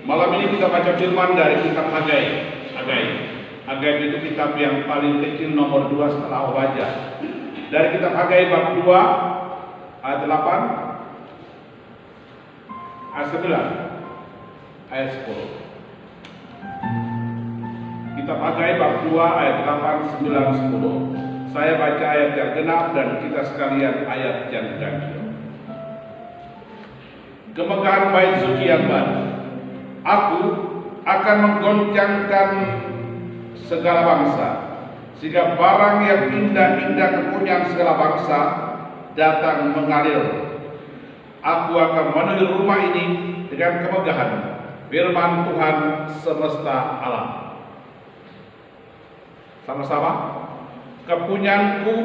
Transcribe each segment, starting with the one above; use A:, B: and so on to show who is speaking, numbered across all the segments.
A: Malam ini kita baca firman dari kitab Hagai. Hagai itu kitab yang paling kecil nomor 2 setelah Al-Wajah. Dari kitab Hagai bab 2 ayat 8 ayat 9 ayat 10. Kitab Hagai bab 2 ayat 8, 9, 10. Saya baca ayat yang genap dan kita sekalian ayat yang ganjil. Kemegahan bait suci yang baru. Aku akan menggoncangkan segala bangsa, sehingga barang yang indah-indah kepunyaan segala bangsa datang mengalir. Aku akan menuju rumah ini dengan kemegahan, firman Tuhan semesta alam. Sama-sama. Kepunyaanku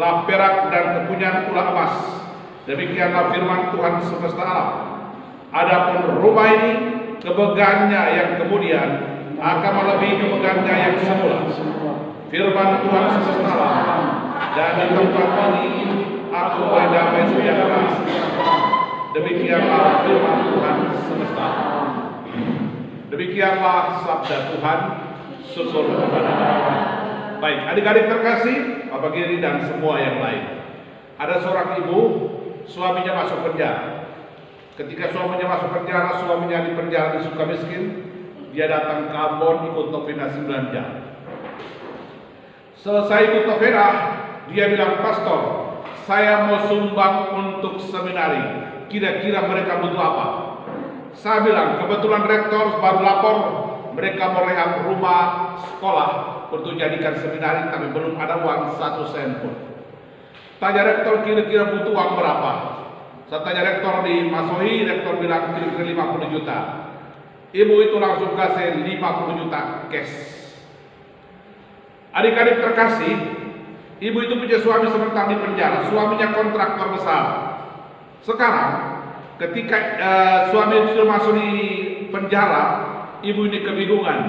A: lah perak dan kepunyaanku lah emas. Demikianlah firman Tuhan semesta alam. Adapun rumah ini, kemegahannya yang kemudian akan melebihi kemegahannya yang semula. Firman Tuhan semesta alam. Dan di tempat ini aku berdamai sejahtera. Demikianlah firman Tuhan semesta alam. Demikianlah sabda Tuhan. Syukur kepada Allah. Baik, adik-adik terkasih, Bapak Giri dan semua yang lain. Ada seorang ibu, suaminya masuk penjara. Ketika suaminya masuk penjara, suaminya di penjara di Sukamiskin, dia datang ke Ambon ikut novena 9 jam. Selesai ikut novena, dia bilang, "Pastor, saya mau sumbang untuk seminari. Kira-kira mereka butuh apa?" Saya bilang, "Kebetulan rektor baru lapor, mereka mau rehab rumah sekolah untuk jadikan seminari, tapi belum ada uang 1 sen pun." Tanya rektor, kira-kira butuh uang berapa? Saya tanya rektor di Masohi, rektor bilang kira-kira 50 juta. Ibu itu langsung kasih 50 juta cash. Adik-adik terkasih, ibu itu punya suami sementara di penjara. Suaminya kontraktor besar. Sekarang, ketika suami itu sudah masuk di penjara, ibu ini kebingungan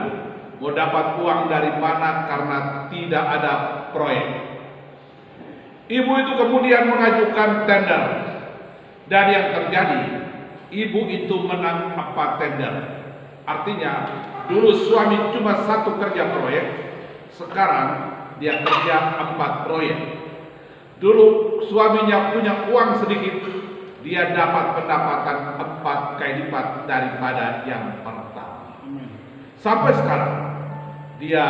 A: mau dapat uang dari mana karena tidak ada proyek. Ibu itu kemudian mengajukan tender, dan yang terjadi, ibu itu menang 4 tender. Artinya, dulu suami cuma 1 kerja proyek, sekarang dia kerja 4 proyek. Dulu suaminya punya uang sedikit, dia dapat pendapatan 4 kali lipat daripada yang pertama. Sampai sekarang dia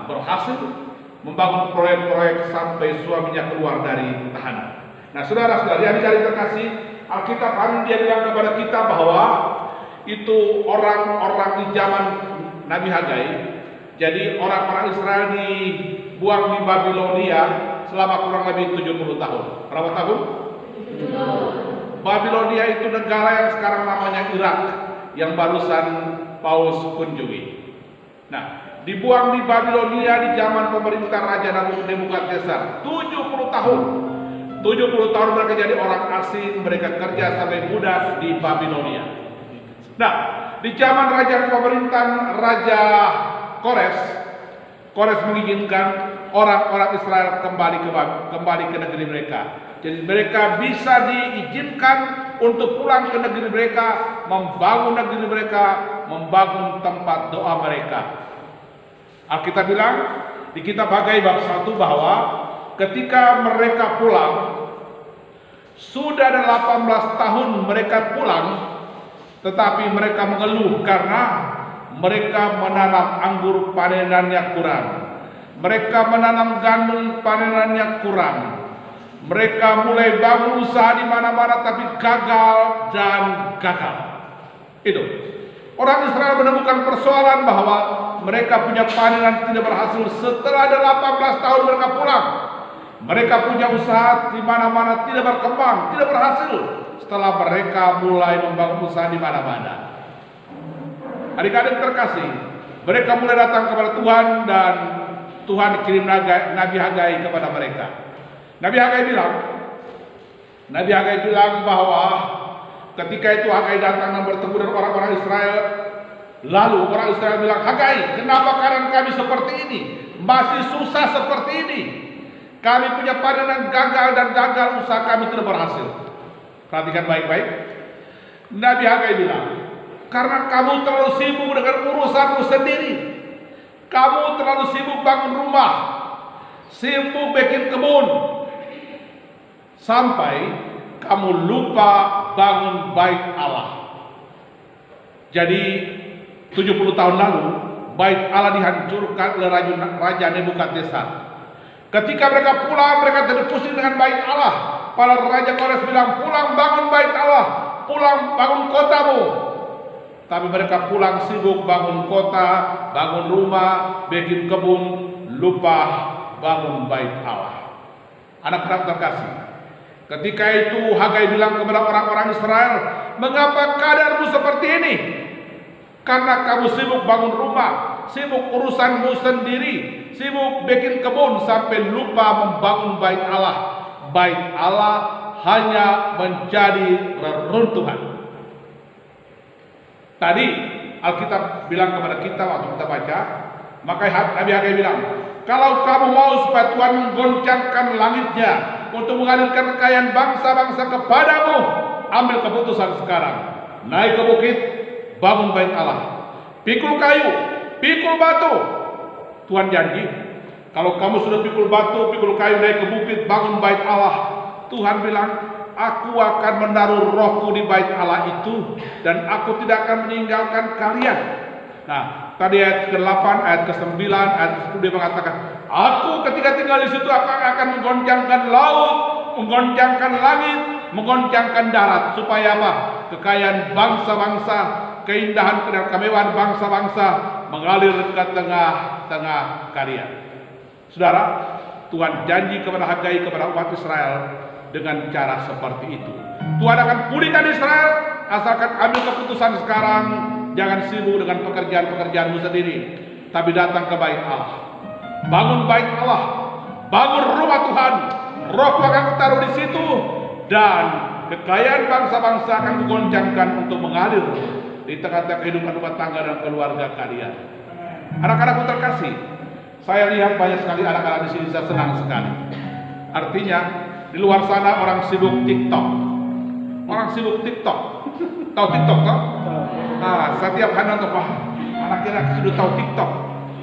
A: berhasil membangun proyek-proyek sampai suaminya keluar dari tahanan. Nah, saudara-saudari, adik-adik terkasih, Alkitab dia bilang kepada kita bahwa itu orang-orang di zaman Nabi Hagai. Jadi orang-orang Israel dibuang di Babilonia selama kurang lebih 70 tahun. Berapa tahun? 70. Babilonia itu negara yang sekarang namanya Irak, yang barusan Paulus kunjungi. Nah, dibuang di Babilonia di zaman pemerintah Raja Nebukadnezar 70 tahun. 70 tahun mereka jadi orang asing, mereka kerja sampai budak di Babilonia. Nah, di zaman pemerintahan Raja Kores mengizinkan orang-orang Israel kembali ke negeri mereka. Jadi mereka bisa diizinkan untuk pulang ke negeri mereka, membangun negeri mereka, membangun tempat doa mereka. Alkitab bilang di kitab Hagai bab 1 bahwa ketika mereka pulang, sudah ada 18 tahun mereka pulang, tetapi mereka mengeluh karena mereka menanam anggur panenannya kurang. Mereka menanam gandum panenannya kurang. Mereka mulai bangun usaha di mana-mana tapi gagal dan gagal. Itu. Orang Israel menemukan persoalan bahwa mereka punya panenan tidak berhasil setelah ada 18 tahun mereka pulang. Mereka punya usaha di mana-mana tidak berkembang, tidak berhasil setelah mereka mulai membangun usaha di mana-mana. Adik-adik terkasih, mereka mulai datang kepada Tuhan dan Tuhan kirim Nabi Hagai kepada mereka. Nabi Hagai bilang bahwa ketika itu Hagai datang dan bertemu dengan orang-orang Israel, lalu orang Israel bilang, "Hagai, kenapa keadaan kami seperti ini? Masih susah seperti ini. Kami punya panenan gagal dan gagal, usaha kami tidak berhasil." Perhatikan baik-baik. Nabi Hagai bilang, Karena kamu terlalu sibuk dengan urusanmu sendiri. Kamu terlalu sibuk bangun rumah, sibuk bikin kebun, sampai kamu lupa bangun bait Allah. Jadi 70 tahun lalu bait Allah dihancurkan oleh Raja Nebukadnezar. Ketika mereka pulang, mereka tidak pusing dengan bait Allah. Para Raja Kores bilang, pulang bangun bait Allah, pulang bangun kotamu. Tapi mereka pulang sibuk bangun kota, bangun rumah, bikin kebun, lupa bangun bait Allah. Anak-anak terkasih, ketika itu Hagai bilang kepada orang-orang Israel, mengapa keadaanmu seperti ini? Karena kamu sibuk bangun rumah, sibuk urusanmu sendiri, sibuk bikin kebun sampai lupa membangun bait Allah. Bait Allah hanya menjadi reruntuhan. Tadi Alkitab bilang kepada kita waktu kita baca, maka Nabi Hagai bilang, kalau kamu mau supaya Tuhan menggoncangkan langitnya untuk mengalirkan kekayaan bangsa-bangsa kepadamu, ambil keputusan sekarang. Naik ke bukit, bangun bait Allah. Pikul kayu, pikul batu. Tuhan janji, kalau kamu sudah pikul batu, pikul kayu, naik ke bukit, bangun bait Allah, Tuhan bilang, aku akan menaruh rohku di bait Allah itu, dan aku tidak akan meninggalkan kalian. Nah, tadi ayat ke-8, ayat ke-9, ayat ke-10 dia mengatakan, aku ketika tinggal di situ akan menggoncangkan laut, menggoncangkan langit, menggoncangkan darat, supaya apa? Kekayaan bangsa-bangsa, keindahan dan kemewahan bangsa-bangsa mengalir ke tengah-tengah kalian. Saudara, Tuhan janji kepada Hagai, kepada umat Israel dengan cara seperti itu. Tuhan akan pulihkan Israel, asalkan ambil keputusan sekarang. Jangan sibuk dengan pekerjaan-pekerjaanmu sendiri, tapi datang ke bait Allah. Bangun bait Allah, bangun rumah Tuhan. Roh akan taruh di situ, dan kekayaan bangsa-bangsa akan digoncangkan untuk mengalir di tengah-tengah kehidupan rumah tangga dan keluarga kalian. Anak-anakku terkasih, saya lihat banyak sekali anak-anak di sini, saya senang sekali. Artinya, di luar sana orang sibuk TikTok. Orang sibuk TikTok. Tahu TikTok kan? Nah, setiap hari nonton, wah, anak-anak sudah tahu TikTok.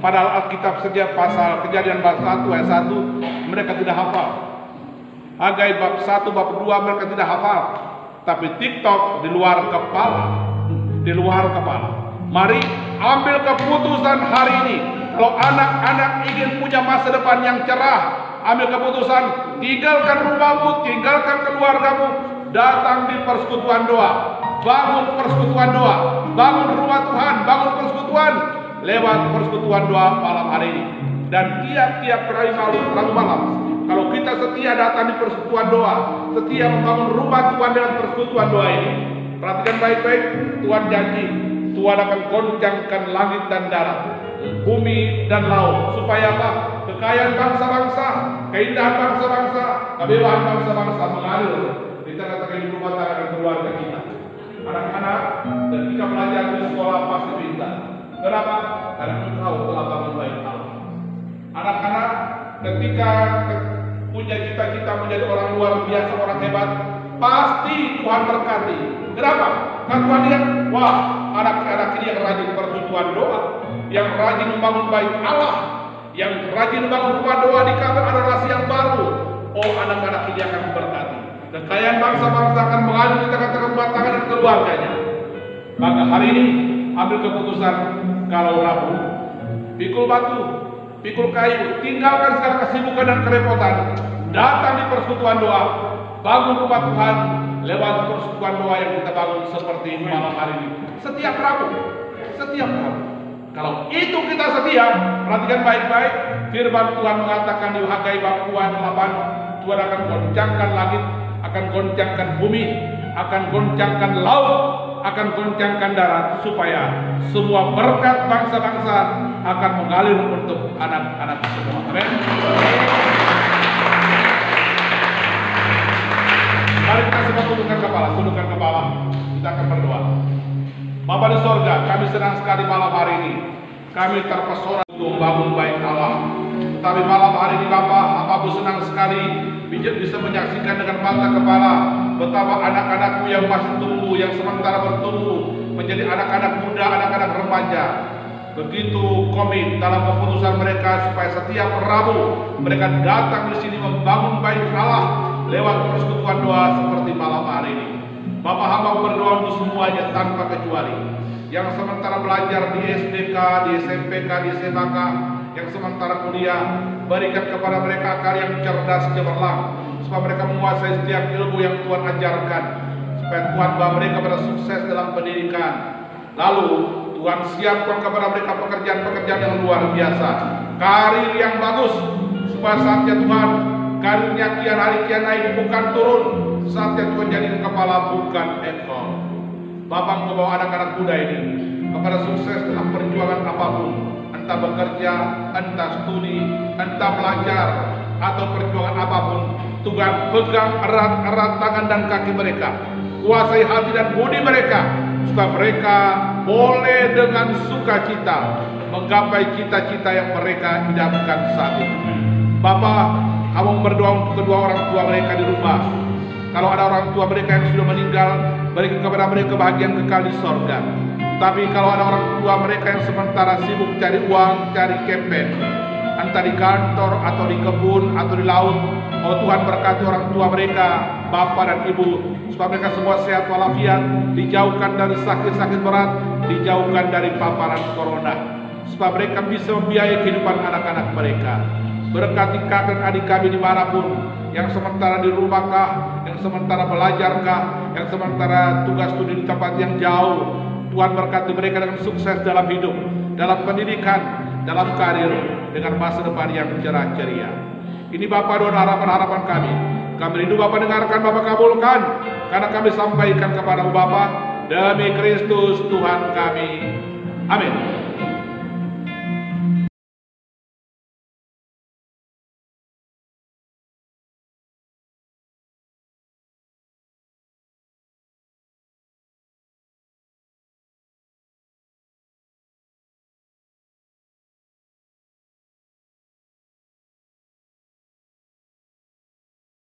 A: Padahal Alkitab setiap pasal Kejadian bab 1 ayat 1 mereka tidak hafal. Hagai bab 1 bab 2 mereka tidak hafal. Tapi TikTok di luar kepala. Di luar kepala. Mari ambil keputusan hari ini. Kalau anak-anak ingin punya masa depan yang cerah, ambil keputusan, tinggalkan rumahmu, tinggalkan keluargamu, datang di persekutuan doa, bangun persekutuan doa, bangun rumah Tuhan, bangun persekutuan lewat persekutuan doa malam hari ini. Dan tiap-tiap Rabu malam, kalau kita setia datang di persekutuan doa, setia membangun rumah Tuhan dengan persekutuan doa ini, perhatikan baik-baik, Tuhan janji, Tuhan akan goncangkan langit dan darat, bumi dan laut, supaya apa? Kekayaan bangsa-bangsa, keindahan bangsa-bangsa, kemewahan bangsa-bangsa mengalir di tengah-tengah hidup rumah tangga dan keluarga kita. Anak-anak ketika belajar di sekolah pasti pintar. Kenapa? Karena engkau telah bangun bait Allah. Anak-anak ketika punya cita-cita menjadi orang luar biasa, orang hebat, pasti Tuhan berkati. Kenapa? Kan Tuhan lihat, wah, anak-anak ini yang rajin persekutuan doa, yang rajin membangun bait Allah, yang rajin membangun rumah doa di kamar adorasi yang baru. Oh, anak-anak ini akan berkati. Kekayaan bangsa-bangsa akan mengalir di tengah-tengah rumah tangga dan keluarganya. Maka hari ini ambil keputusan, kalau rapuh, pikul batu, pikul kayu, tinggalkan segala kesibukan dan kerepotan, datang di persekutuan doa, bangun rumah Tuhan lewat persekutuan doa yang kita bangun seperti malam hari ini. Setiap Rabu, setiap Rabu. Kalau itu kita setia, perhatikan baik-baik, firman Tuhan mengatakan di Hagai bab 8, Tuhan akan goncangkan langit, akan goncangkan bumi, akan goncangkan laut, akan goncangkan darat, supaya semua berkat bangsa-bangsa akan mengalir untuk anak-anak semua. Amin. Mari kita semua tundukkan kepala, kita akan berdoa. Bapa di sorga, kami senang sekali malam hari ini. Kami terpesona untuk membangun bait Allah. Tapi malam hari ini Bapa, Bapak senang sekali bisa menyaksikan dengan mata kepala betapa anak-anakmu yang masih tumbuh, yang sementara bertumbuh, menjadi anak-anak muda, anak-anak remaja, begitu komit dalam keputusan mereka supaya setiap Rabu mereka datang di sini membangun bait Allah lewat persekutuan doa seperti malam hari ini. Bapak hamba berdoa untuk semuanya tanpa kecuali, yang sementara belajar di SDK, di SMPK, di SMK, yang sementara kuliah, berikan kepada mereka akal yang cerdas cemerlang, supaya mereka menguasai setiap ilmu yang Tuhan ajarkan, supaya Tuhan bawa mereka pada sukses dalam pendidikan. Lalu Tuhan siapkan kepada mereka pekerjaan-pekerjaan yang luar biasa, karir yang bagus, supaya saatnya Tuhan karirnya kian hari kian naik, bukan turun. Saatnya Tuhan jadikan kepala, bukan ekor. Bapak membawa anak-anak muda ini kepada sukses dalam perjuangan apapun, entah bekerja, entah studi, entah belajar, atau perjuangan apapun. Tuhan pegang erat-erat tangan dan kaki mereka, kuasai hati dan budi mereka, supaya mereka boleh dengan sukacita menggapai cita-cita yang mereka idamkan saat ini. Bapak, abang berdoa untuk kedua orang tua mereka di rumah. Kalau ada orang tua mereka yang sudah meninggal, berikan kepada mereka kebahagiaan kekal di sorga. Tapi kalau ada orang tua mereka yang sementara sibuk cari uang, cari kepeng, entah di kantor atau di kebun atau di laut, oh Tuhan berkati orang tua mereka, bapak dan ibu, supaya mereka semua sehat walafiat, dijauhkan dari sakit-sakit berat, dijauhkan dari paparan corona, supaya mereka bisa membiayai kehidupan anak-anak mereka. Berkati kakak dan adik kami dimanapun, yang sementara di rumahkah, yang sementara belajarkah, yang sementara tugas studi di tempat yang jauh. Tuhan berkati mereka dengan sukses dalam hidup, dalam pendidikan, dalam karir, dengan masa depan yang cerah ceria. Ini Bapak doa harapan-harapan kami. Kami rindu Bapak dengarkan, Bapak kabulkan, karena kami sampaikan kepada Bapak demi Kristus Tuhan kami. Amin.